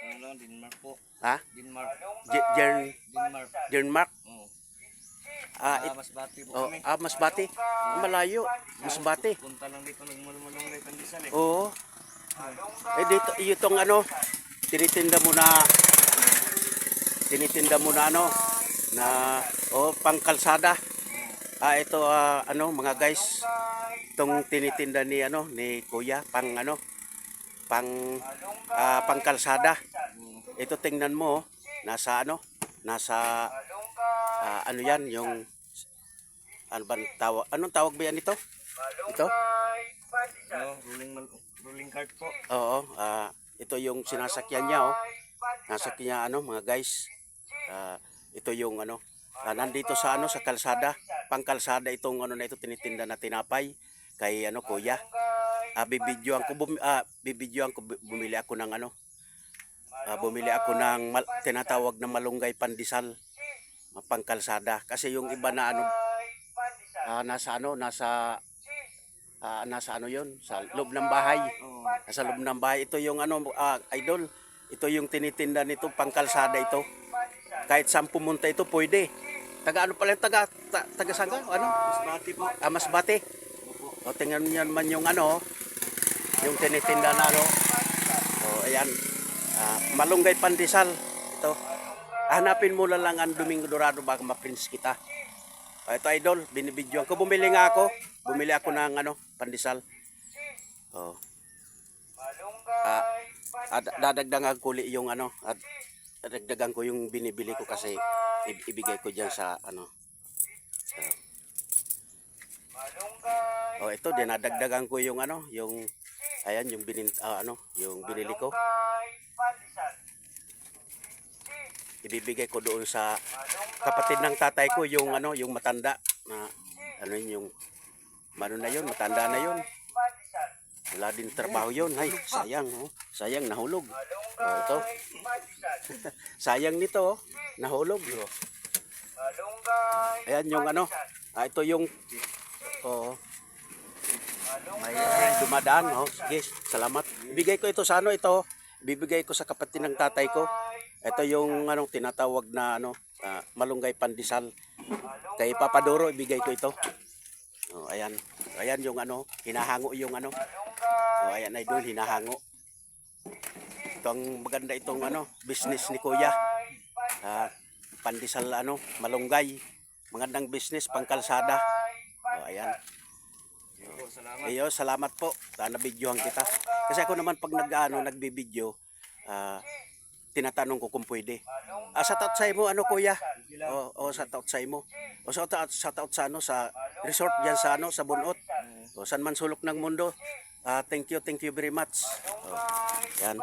Ano, Denmark po. Ha? Denmark. Denmark. Denmark? Oo. Masbate po kami. Masbate. Malayo. Masbate. Punta lang dito, nagmulong na Pandesal eh. Oo. Dito, itong tinitinda mo na pangkalsada. Ito mga guys, itong tinitinda ni Kuya pangkalsada. Ito tingnan mo, nasa yan yung anong tawag ba yan ito? Ito? Rolling cart po. Oo, ito yung sinasakyan niya Nasakyan niya mga guys. Ito yung nandito sa kalsada, pangkalsada itong na ito tinitinda na tinapay kay Kuya. Bibidyoan ko bumili ako ng tinatawag na malunggay pandesal pangkalsada kasi yung iba na nasa yun sa loob ng bahay. Nasa loob ng bahay ito yung idol. Ito yung tinitinda nito pangkalsada ito. Kahit saan pumunta ito pwede. Taga saan ka? Masbate po. Masbate. O tingnan niyo naman yung yung tinitinda na ayan. Malunggay pandesal ito. Hanapin mo lang ang Domingo Dorado baka ma-prints kita. Ito idol, binibidyoan ko. Bumili ako ng pandesal. Dadagdagan ko yung dadagdagan ko yung binibili ko kasi ibigay ko diyan sa ito dinadagdagan ko yung ayan yung yung binili ko. Ibibigay ko doon sa kapatid ng tatay ko yung yung matanda na yung matanda na yun. Wala din trabaho yun. Ay, sayang sayang nahulog. Ito. Sayang nito nahulog. Ayan yung ito yung may dumadaan Sige, salamat. Ibigay ko ito sa ito. Bibigay ko sa kapatid ng tatay ko. Ito yung tinatawag na malunggay pandesal. Kay Papa Doro ibigay ko ito. Ayan. Ayan yung hinahango yung ayan ay doon hinahango. Ito ang maganda itong business ni Kuya. Pandesal malunggay. Magandang business pangkalsada. Ayan. Salamat po. Nabidyohan kita. Kasi ako naman pag nagbibideo, tinatanong ko kung pwede. Sa taot mo Kuya? Sa taot mo. Sa taot sa resort diyan sa Bunot. Saan man sulok ng mundo. Thank you very much. Yan.